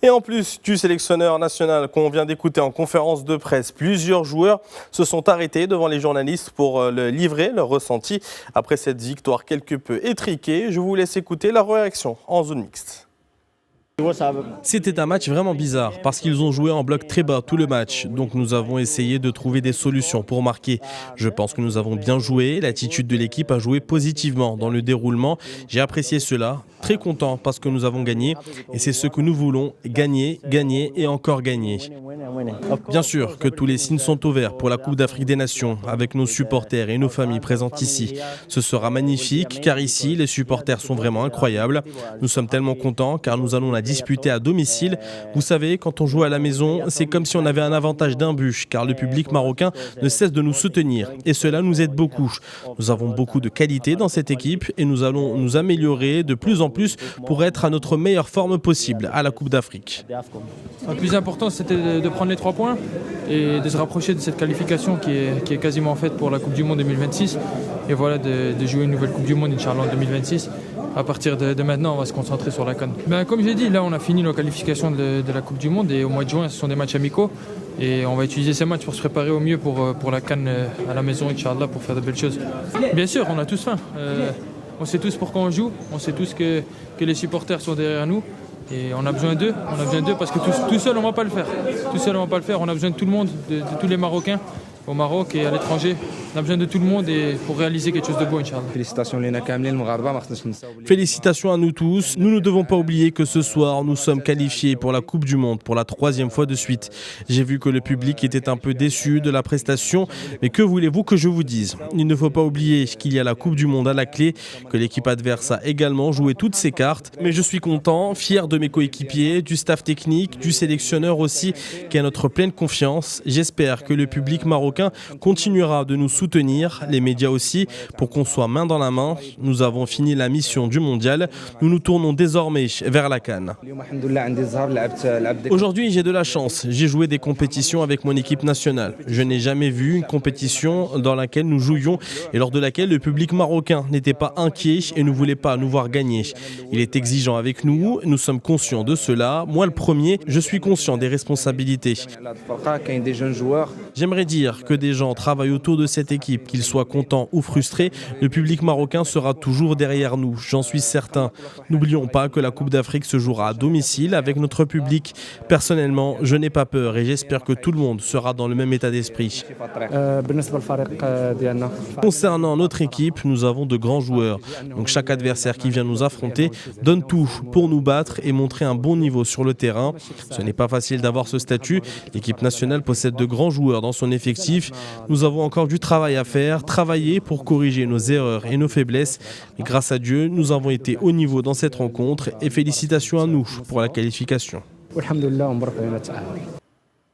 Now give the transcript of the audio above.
Et en plus du sélectionneur national qu'on vient d'écouter en conférence de presse, plusieurs joueurs se sont arrêtés devant les journalistes pour livrer leur ressenti après cette victoire quelque peu étriquée. Je vous laisse écouter leur réaction en zone mixte. C'était un match vraiment bizarre parce qu'ils ont joué en bloc très bas tout le match. Donc nous avons essayé de trouver des solutions pour marquer. Je pense que nous avons bien joué. L'attitude de l'équipe a joué positivement dans le déroulement. J'ai apprécié cela. Très content parce que nous avons gagné. Et c'est ce que nous voulons, gagner, gagner et encore gagner. Bien sûr que tous les signes sont ouverts pour la Coupe d'Afrique des Nations avec nos supporters et nos familles présentes ici. Ce sera magnifique car ici les supporters sont vraiment incroyables. Nous sommes tellement contents car nous allons la disputer à domicile. Vous savez, quand on joue à la maison, c'est comme si on avait un avantage d'un but car le public marocain ne cesse de nous soutenir et cela nous aide beaucoup. Nous avons beaucoup de qualité dans cette équipe et nous allons nous améliorer de plus en plus pour être à notre meilleure forme possible à la Coupe d'Afrique. Le plus important, c'était de prendre les 3 points et de se rapprocher de cette qualification qui est quasiment faite pour la Coupe du Monde 2026. Et voilà, de jouer une nouvelle Coupe du Monde, Inch'Allah, en 2026. À partir de maintenant, on va se concentrer sur la CAN. Comme j'ai dit, là, on a fini nos qualifications de la Coupe du Monde et au mois de juin, ce sont des matchs amicaux. Et on va utiliser ces matchs pour se préparer au mieux pour la CAN à la maison, Inch'Allah, pour faire de belles choses. Bien sûr, on a tous faim. On sait tous pourquoi on joue. On sait tous que les supporters sont derrière nous. Et on a besoin d'eux. On a besoin d'eux parce que tout seul, on ne va pas le faire. Tout seul, on va pas le faire. On a besoin de tout le monde, de tous les Marocains au Maroc et à l'étranger. On a besoin de tout le monde pour réaliser quelque chose de beau, Inch'Allah. Félicitations à nous tous. Nous ne devons pas oublier que ce soir, nous sommes qualifiés pour la Coupe du Monde pour la 3e fois de suite. J'ai vu que le public était un peu déçu de la prestation, mais que voulez-vous que je vous dise? Il ne faut pas oublier qu'il y a la Coupe du Monde à la clé, que l'équipe adverse a également joué toutes ses cartes. Mais je suis content, fier de mes coéquipiers, du staff technique, du sélectionneur aussi, qui a notre pleine confiance. J'espère que le public marocain continuera de nous soutenir, les médias aussi, pour qu'on soit main dans la main. Nous avons fini la mission du mondial. Nous nous tournons désormais vers la CAN. Aujourd'hui, j'ai de la chance. J'ai joué des compétitions avec mon équipe nationale. Je n'ai jamais vu une compétition dans laquelle nous jouions et lors de laquelle le public marocain n'était pas inquiet et ne voulait pas nous voir gagner. Il est exigeant avec nous. Nous sommes conscients de cela. Moi, le premier, je suis conscient des responsabilités. J'aimerais dire que des gens travaillent autour de cette équipe, qu'ils soient contents ou frustrés, le public marocain sera toujours derrière nous, j'en suis certain. N'oublions pas que la Coupe d'Afrique se jouera à domicile avec notre public. Personnellement, je n'ai pas peur et j'espère que tout le monde sera dans le même état d'esprit. Concernant notre équipe, nous avons de grands joueurs. Donc chaque adversaire qui vient nous affronter donne tout pour nous battre et montrer un bon niveau sur le terrain. Ce n'est pas facile d'avoir ce statut. L'équipe nationale possède de grands joueurs dans son effectif. Nous avons encore du travail à faire, travailler pour corriger nos erreurs et nos faiblesses. Et grâce à Dieu, nous avons été au niveau dans cette rencontre et félicitations à nous pour la qualification.